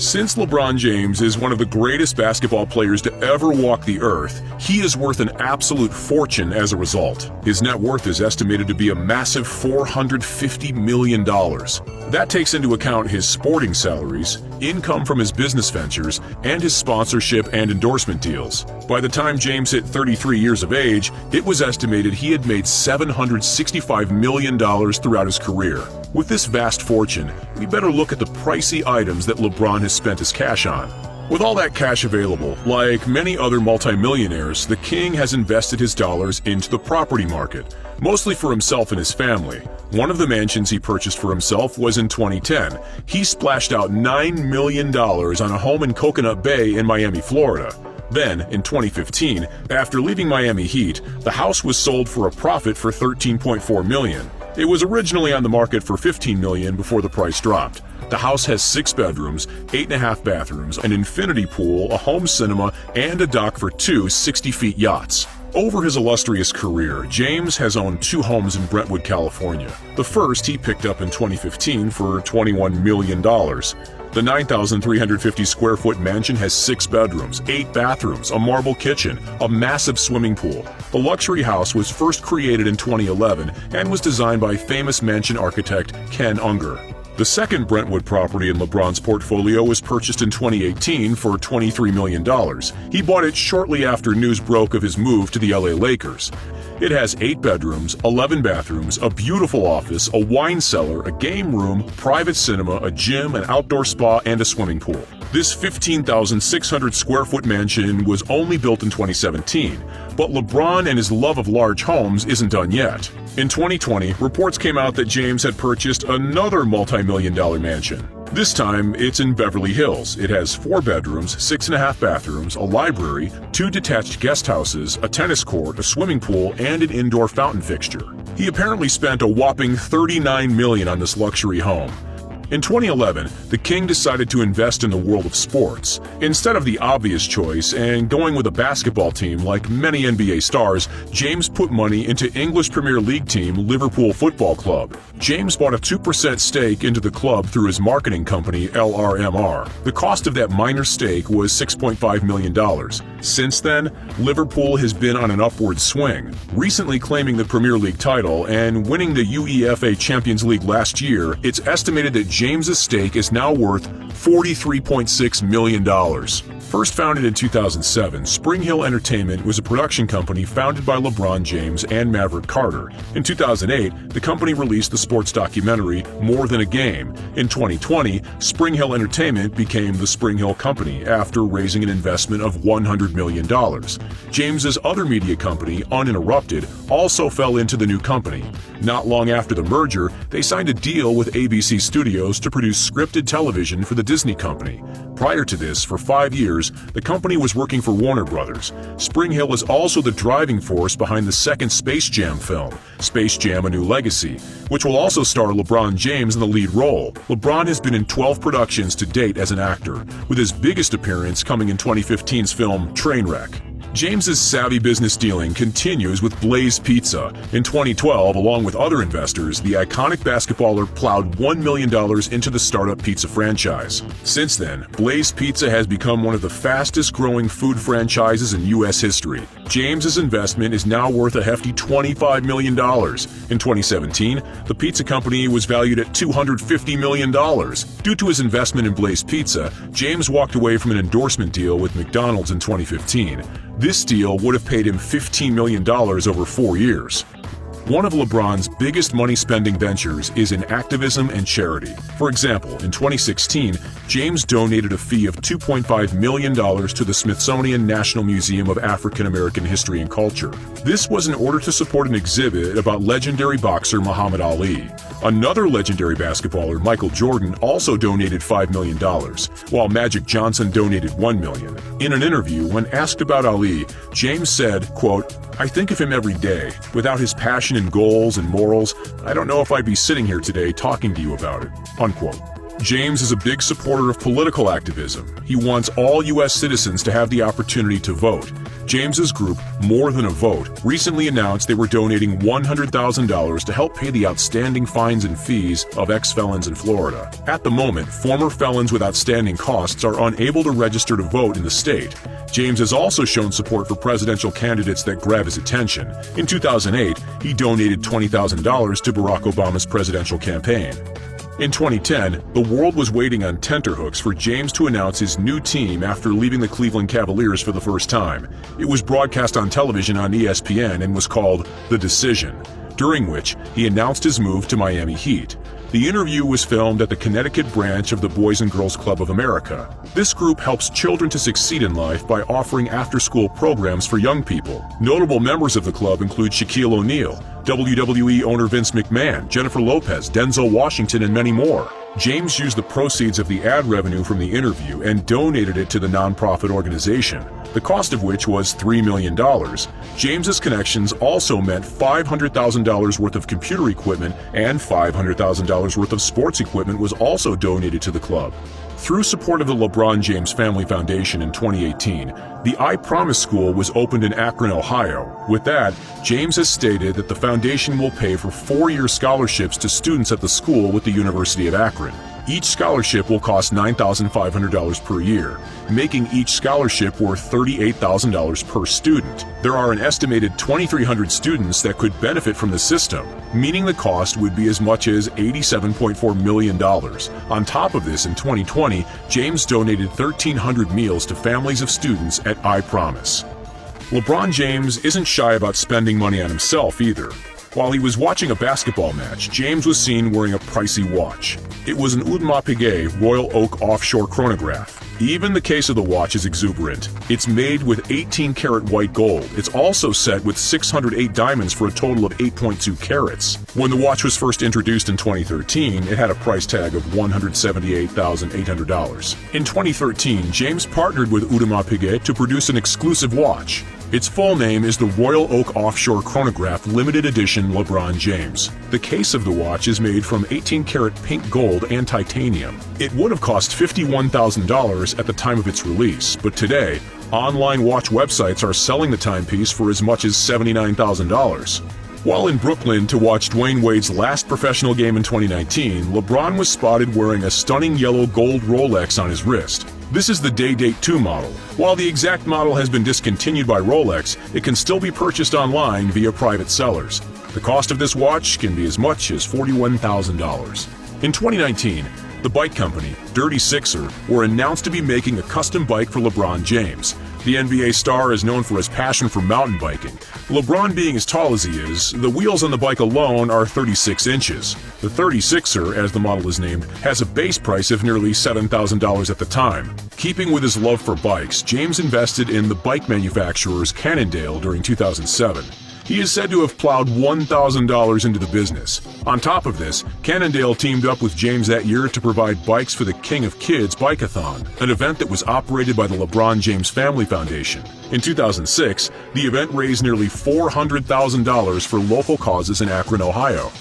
Since LeBron James is one of the greatest basketball players to ever walk the earth, he is worth an absolute fortune as a result. His net worth is estimated to be a massive $450 million. That takes into account his sporting salaries, income from his business ventures, and his sponsorship and endorsement deals. By the time James hit 33 years of age, it was estimated he had made $765 million throughout his career. With this vast fortune, we better look at the pricey items that LeBron has spent his cash on. With all that cash available, like many other multimillionaires, the king has invested his dollars into the property market, mostly for himself and his family. One of the mansions he purchased for himself was in 2010. He splashed out $9 million on a home in Coconut Bay in Miami, Florida. Then, in 2015, after leaving Miami Heat, the house was sold for a profit for $13.4 million. It was originally on the market for $15 million before the price dropped. The house has 6 bedrooms, 8.5 bathrooms, an infinity pool, a home cinema, and a dock for 2 60-foot yachts. Over his illustrious career, James has owned 2 homes in Brentwood, California. The first he picked up in 2015 for $21 million. The 9,350 square foot mansion has 6 bedrooms, 8 bathrooms, a marble kitchen, a massive swimming pool. The luxury house was first created in 2011 and was designed by famous mansion architect Ken Unger. The second Brentwood property in LeBron's portfolio was purchased in 2018 for $23 million. He bought it shortly after news broke of his move to the LA Lakers. It has 8 bedrooms, 11 bathrooms, a beautiful office, a wine cellar, a game room, private cinema, a gym, an outdoor spa, and a swimming pool. This 15,600 square foot mansion was only built in 2017, but LeBron and his love of large homes isn't done yet. In 2020, reports came out that James had purchased another multi-million-dollar mansion. This time, it's in Beverly Hills. It has 4 bedrooms, 6.5 bathrooms, a library, 2 detached guest houses, a tennis court, a swimming pool, and an indoor fountain fixture. He apparently spent a whopping $39 million on this luxury home. In 2011, the king decided to invest in the world of sports. Instead of the obvious choice and going with a basketball team like many NBA stars, James put money into English Premier League team Liverpool Football Club. James bought a 2% stake into the club through his marketing company LRMR. The cost of that minor stake was $6.5 million. Since then, Liverpool has been on an upward swing, recently claiming the Premier League title and winning the UEFA Champions League last year. It's estimated that James's stake is now worth $43.6 million. First founded in 2007, SpringHill Entertainment was a production company founded by LeBron James and Maverick Carter. In 2008, the company released the sports documentary More Than a Game. In 2020, SpringHill Entertainment became the SpringHill Company after raising an investment of $100 million. James's other media company, Uninterrupted, also fell into the new company. Not long after the merger, they signed a deal with ABC Studios to produce scripted television for the Disney Company. Prior to this, for 5 years, the company was working for Warner Brothers. SpringHill is also the driving force behind the second Space Jam film, Space Jam: A New Legacy, which will also star LeBron James in the lead role. LeBron has been in 12 productions to date as an actor, with his biggest appearance coming in 2015's film Trainwreck. James's savvy business dealing continues with Blaze Pizza. In 2012, along with other investors, the iconic basketballer plowed $1 million into the startup pizza franchise. Since then, Blaze Pizza has become one of the fastest growing food franchises in U.S. history. James's investment is now worth a hefty $25 million. In 2017, the pizza company was valued at $250 million. Due to his investment in Blaze Pizza, James walked away from an endorsement deal with McDonald's in 2015. This deal would have paid him $15 million over 4 years. One of LeBron's biggest money-spending ventures is in activism and charity. For example, in 2016, James donated a fee of $2.5 million to the Smithsonian National Museum of African American History and Culture. This was in order to support an exhibit about legendary boxer Muhammad Ali. Another legendary basketballer, Michael Jordan, also donated $5 million, while Magic Johnson donated $1 million. In an interview, when asked about Ali, James said, quote, "I think of him every day. Without his passion and goals and morals, I don't know if I'd be sitting here today talking to you about it," unquote. James is a big supporter of political activism. He wants all U.S. citizens to have the opportunity to vote. James's group, More Than a Vote, recently announced they were donating $100,000 to help pay the outstanding fines and fees of ex-felons in Florida. At the moment, former felons with outstanding costs are unable to register to vote in the state. James has also shown support for presidential candidates that grab his attention. In 2008, he donated $20,000 to Barack Obama's presidential campaign. In 2010, the world was waiting on tenterhooks for James to announce his new team after leaving the Cleveland Cavaliers for the first time. It was broadcast on television on ESPN and was called The Decision, during which he announced his move to Miami Heat. The interview was filmed at the Connecticut branch of the Boys and Girls Club of America. This group helps children to succeed in life by offering after-school programs for young people. Notable members of the club include Shaquille O'Neal, WWE owner Vince McMahon, Jennifer Lopez, Denzel Washington, and many more. James used the proceeds of the ad revenue from the interview and donated it to the nonprofit organization, the cost of which was $3 million. James's connections also meant $500,000 worth of computer equipment and $500,000 worth of sports equipment was also donated to the club. Through support of the LeBron James Family Foundation in 2018, the I Promise School was opened in Akron, Ohio. With that, James has stated that the foundation will pay for 4-year scholarships to students at the school with the University of Akron. Each scholarship will cost $9,500 per year, making each scholarship worth $38,000 per student. There are an estimated 2,300 students that could benefit from the system, meaning the cost would be as much as $87.4 million. On top of this, in 2020, James donated 1,300 meals to families of students at I Promise. LeBron James isn't shy about spending money on himself either. While he was watching a basketball match, James was seen wearing a pricey watch. It was an Audemars Piguet Royal Oak offshore chronograph. Even the case of the watch is exuberant. It's made with 18-karat white gold. It's also set with 608 diamonds for a total of 8.2 carats. When the watch was first introduced in 2013, it had a price tag of $178,800. In 2013, James partnered with Audemars Piguet to produce an exclusive watch. Its full name is the Royal Oak Offshore Chronograph Limited Edition LeBron James. The case of the watch is made from 18-karat pink gold and titanium. It would have cost $51,000 at the time of its release, but today, online watch websites are selling the timepiece for as much as $79,000. While in Brooklyn to watch Dwayne Wade's last professional game in 2019, LeBron was spotted wearing a stunning yellow gold Rolex on his wrist. This is the Day Date 2 model. While the exact model has been discontinued by Rolex, it can still be purchased online via private sellers. The cost of this watch can be as much as $41,000. In 2019, the bike company, Dirty Sixer, were announced to be making a custom bike for LeBron James. The NBA star is known for his passion for mountain biking. LeBron being as tall as he is, the wheels on the bike alone are 36 inches. The 36er, as the model is named, has a base price of nearly $7,000 at the time. Keeping with his love for bikes, James invested in the bike manufacturers Cannondale during 2007. He is said to have plowed $1,000 into the business. On top of this, Cannondale teamed up with James that year to provide bikes for the King of Kids Bike-a-thon, an event that was operated by the LeBron James Family Foundation. In 2006, the event raised nearly $400,000 for local causes in Akron, Ohio.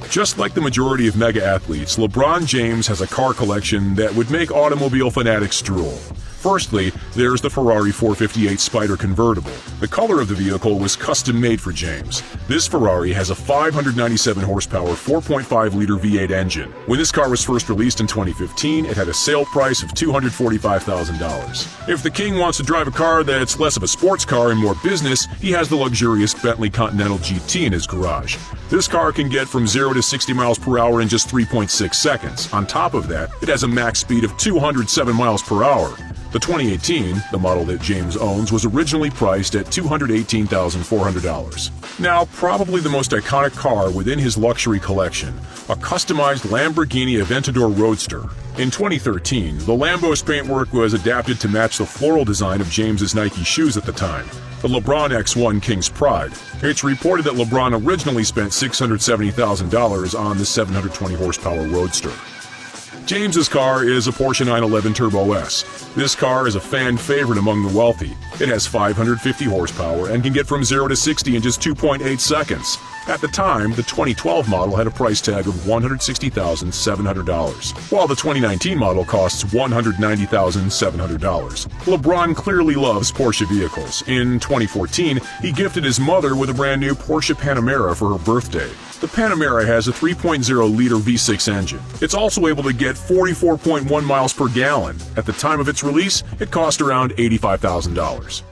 Just like the majority of mega athletes, LeBron James has a car collection that would make automobile fanatics drool. Firstly, there's the Ferrari 458 Spider convertible. The color of the vehicle was custom made for James. This Ferrari has a 597 horsepower 4.5-liter V8 engine. When this car was first released in 2015, it had a sale price of $245,000. If the king wants to drive a car that's less of a sports car and more business, he has the luxurious Bentley Continental GT in his garage. This car can get from 0 to 60 miles per hour in just 3.6 seconds. On top of that, it has a max speed of 207 miles per hour. The 2018, the model that James owns, was originally priced at $218,400. Now, probably the most iconic car within his luxury collection, a customized Lamborghini Aventador Roadster. In 2013, the Lambo's paintwork was adapted to match the floral design of James's Nike shoes at the time, the LeBron X1 King's Pride. It's reported that LeBron originally spent $670,000 on the 720 horsepower Roadster. James's car is a Porsche 911 Turbo S. This car is a fan favorite among the wealthy. It has 550 horsepower and can get from 0 to 60 in just 2.8 seconds. At the time, the 2012 model had a price tag of $160,700, while the 2019 model costs $190,700. LeBron clearly loves Porsche vehicles. In 2014, he gifted his mother with a brand new Porsche Panamera for her birthday. The Panamera has a 3.0-liter V6 engine. It's also able to get 44.1 miles per gallon. At the time of its release, it cost around $85,000.